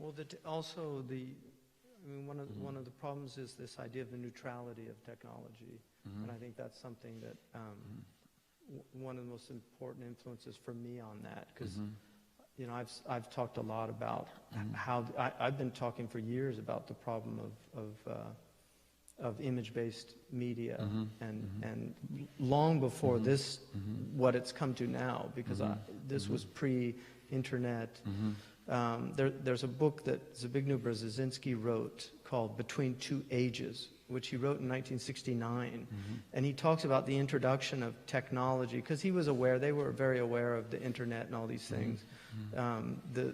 Well, also I mean, one of the problems is this idea of the neutrality of technology, and I think that's something that one of the most important influences for me on that, because you know, I've talked a lot about how I've been talking for years about the problem of image-based media, and long before this, what it's come to now, because this was pre-internet. There's a book that Zbigniew Brzezinski wrote called Between Two Ages, which he wrote in 1969. And he talks about the introduction of technology, because he was aware, they were very aware of the internet and all these things. The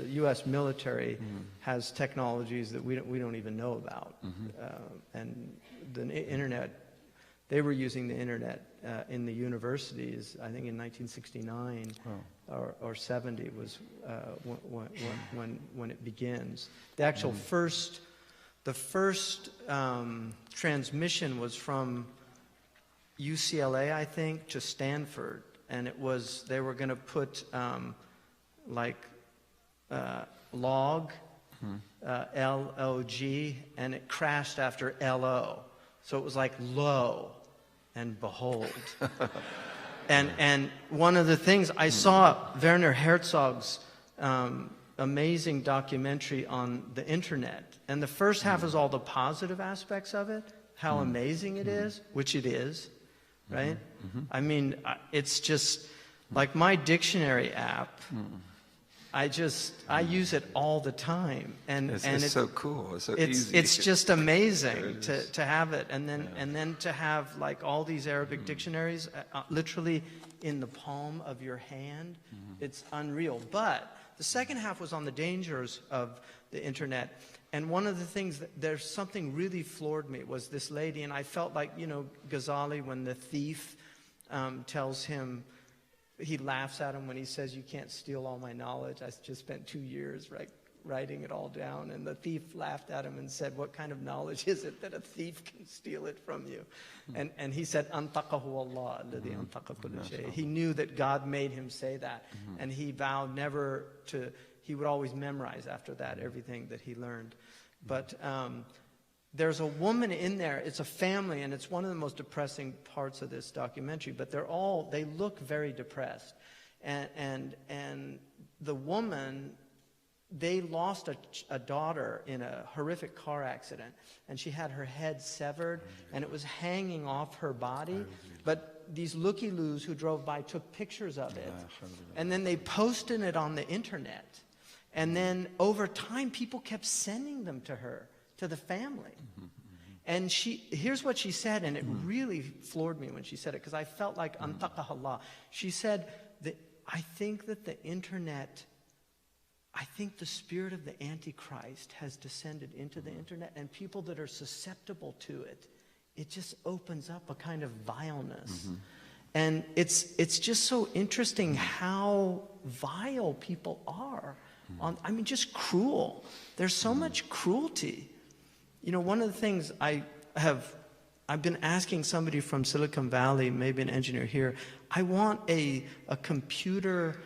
U.S. military has technologies that we don't even know about. And the internet, they were using the internet in the universities, I think in 1969 or 70 was when it begins. The actual first transmission was from UCLA, I think, to Stanford, and they were going to put log, LOG, and it crashed after LO, so it was like lo and behold. And one of the things I saw, Werner Herzog's amazing documentary on the internet, and the first half is all the positive aspects of it, how amazing it is, which it is, right? I mean, it's just like my dictionary app. I use it all the time, and it's so cool. It's so easy. It's just amazing to have it, and then to have like all these Arabic dictionaries literally in the palm of your hand. It's unreal. But the second half was on the dangers of the internet, and one of the things there's something really floored me was this lady, and I felt like, you know, Ghazali, when the thief tells him. He laughs at him when he says, "You can't steal all my knowledge. I just spent 2 years writing it all down." And the thief laughed at him and said, "What kind of knowledge is it that a thief can steal it from you?" And he said, "Antaqahu Allah, alladhi antaqa kulla shay." He knew that God made him say that. And he vowed never to, he would always memorize after that everything that he learned. But there's a woman in there, it's a family, and it's one of the most depressing parts of this documentary, but they look very depressed. And the woman, they lost a daughter in a horrific car accident, and she had her head severed, and it was hanging off her body, but these looky-loos who drove by took pictures of it, and then they posted it on the internet, and then over time people kept sending them to her, to the family. And here's what she said, and it really floored me when she said it, because I felt like antaqah Allah. She said that I think that the internet, I think the spirit of the Antichrist has descended into the internet, and people that are susceptible to it, it just opens up a kind of vileness. And it's just so interesting how vile people are. I mean, just cruel. There's so much cruelty. You know, one of the things I've been asking somebody from Silicon Valley, maybe an engineer here, I want a computer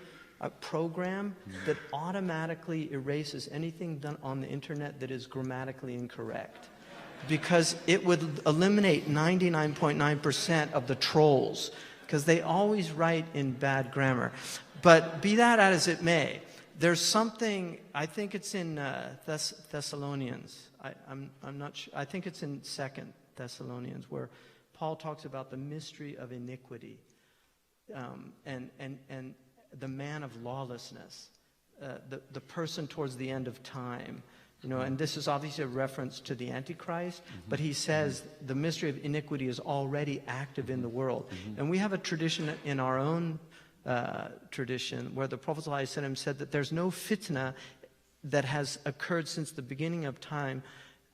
program that automatically erases anything done on the internet that is grammatically incorrect. Because it would eliminate 99.9% of the trolls, because they always write in bad grammar. But be that as it may, there's something, I think it's in Thessalonians. I'm not sure. I think it's in 2 Thessalonians, where Paul talks about the mystery of iniquity, and the man of lawlessness, the person towards the end of time. You know, and this is obviously a reference to the Antichrist, but he says the mystery of iniquity is already active in the world. And we have a tradition in our own tradition where the Prophet ﷺ said that there's no fitna that has occurred since the beginning of time,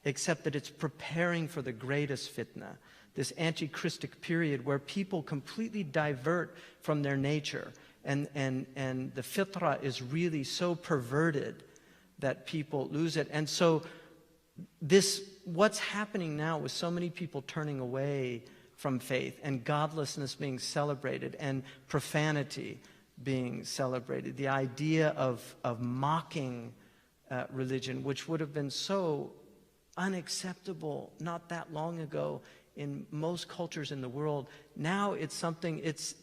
except that it's preparing for the greatest fitna, this antichristic period where people completely divert from their nature, and the fitrah is really so perverted that people lose it. And so what's happening now with so many people turning away from faith and godlessness being celebrated and profanity, being celebrated. The idea of mocking religion, which would have been so unacceptable not that long ago in most cultures in the world. Now it's something, it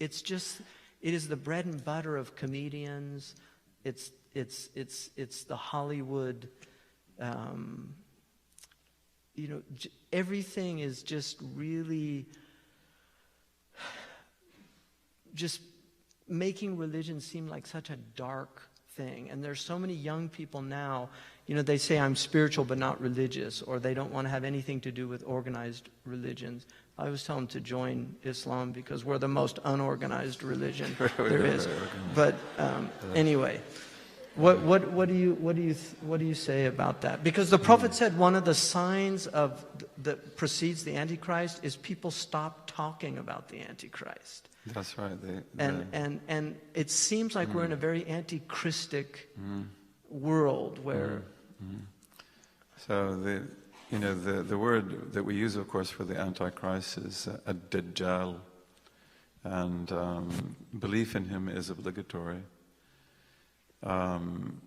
is the bread and butter of comedians. It's the Hollywood, everything is just really just making religion seem like such a dark thing. And there's so many young people now, they say I'm spiritual but not religious, or they don't want to have anything to do with organized religions. I always tell them to join Islam because we're the most unorganized religion there is. But anyway, what do you say about that? Because the Prophet said one of the signs that precedes the Antichrist is people stop talking about the Antichrist. That's right. And it seems like we're in a very anti-Christic world where. So the word that we use, of course, for the Antichrist is a Dajjal, and belief in him is obligatory. And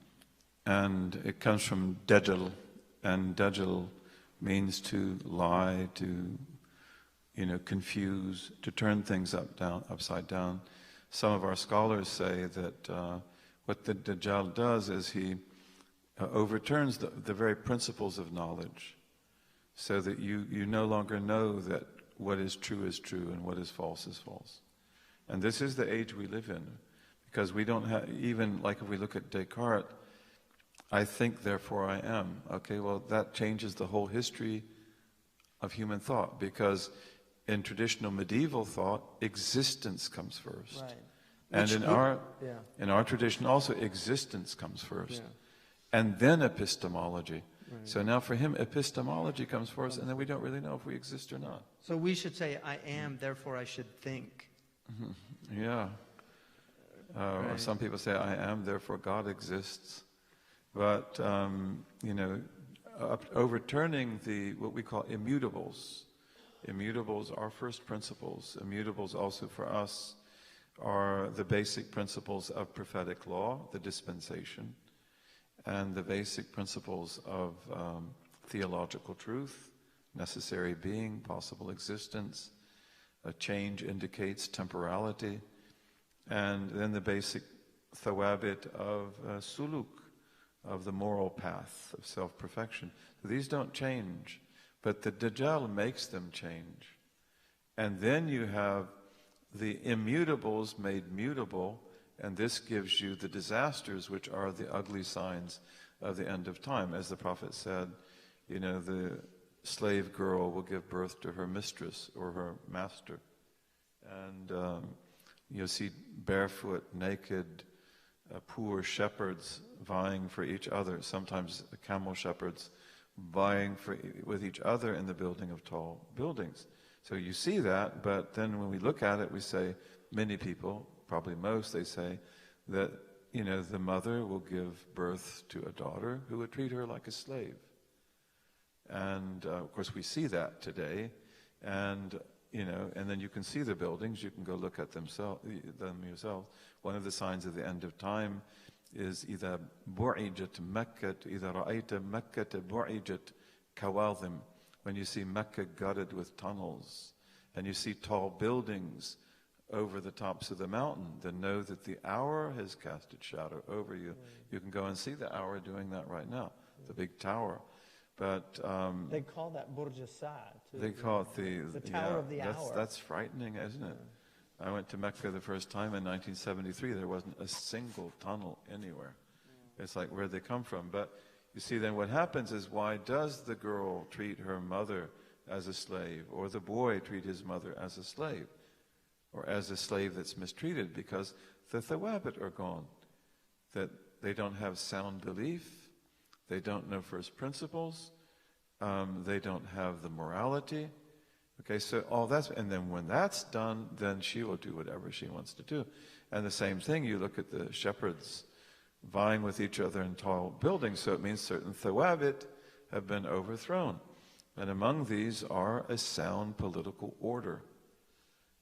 it comes from Dajjal, and Dajjal means to lie, to confuse, to turn things upside down. Some of our scholars say that what the Dajjal does is he overturns the very principles of knowledge, so that you no longer know that what is true and what is false. And this is the age we live in, because we don't have, even like if we look at Descartes, I think, therefore I am. Okay, well, that changes the whole history of human thought, because in traditional medieval thought, existence comes first. Right. And in our tradition also, existence comes first. Yeah. And then epistemology. Right. So now for him, epistemology comes first, and then we don't really know if we exist or not. So we should say, I am, therefore I should think. Yeah. Right. Or some people say, I am, therefore God exists. But, overturning what we call immutables. Immutables are first principles. Immutables also for us are the basic principles of prophetic law, the dispensation, and the basic principles of theological truth, necessary being, possible existence. A change indicates temporality. And then the basic thawabit of suluk, of the moral path of self-perfection. These don't change, but the Dajjal makes them change. And then you have the immutables made mutable, and this gives you the disasters, which are the ugly signs of the end of time. As the Prophet said, the slave girl will give birth to her mistress or her master. And you'll see barefoot, naked, poor shepherds vying for each other, sometimes camel shepherds vying with each other in the building of tall buildings. So you see that, but then when we look at it, we say, many people, probably most, they say that, the mother will give birth to a daughter who would treat her like a slave. And, of course, we see that today. And, and then you can see the buildings. You can go look at them yourself. One of the signs of the end of time is إِذَا بُعِجَتْ مَكَّةُ إِذَا رَأَيْتَ مَكَّةَ بُعِجَتْ كَوَاظِمْ. When you see Mecca gutted with tunnels, and you see tall buildings over the tops of the mountain, then know that the hour has cast its shadow over you. You can go and see the hour doing that right now, the big tower. But they call that Burj Assad. They call it the Tower of the Hour. That's frightening, isn't it? I went to Mecca the first time in 1973. There wasn't a single tunnel anywhere. It's like, where'd they come from? But you see, then what happens is, why does the girl treat her mother as a slave, or the boy treat his mother as a slave, or as a slave that's mistreated? Because the thawabit are gone. That they don't have sound belief, they don't know first principles, they don't have the morality. Okay, so all that's, and then when that's done, then she will do whatever she wants to do. And the same thing, you look at the shepherds vying with each other in tall buildings, so it means certain thawabit have been overthrown. And among these are a sound political order,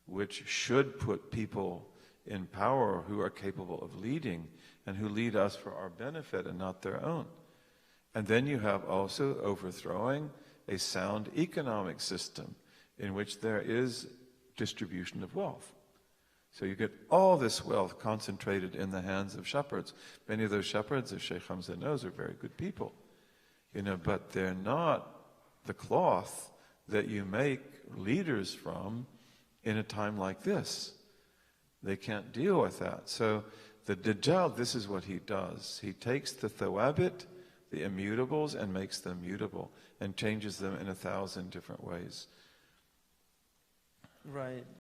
which should put people in power who are capable of leading and who lead us for our benefit and not their own. And then you have also overthrowing a sound economic system in which there is distribution of wealth. So you get all this wealth concentrated in the hands of shepherds. Many of those shepherds, as Sheikh Hamza knows, are very good people, but they're not the cloth that you make leaders from in a time like this. They can't deal with that. So the Dajjal, this is what he does. He takes the thawabit, the immutables, and makes them mutable and changes them in 1,000 different ways. Right.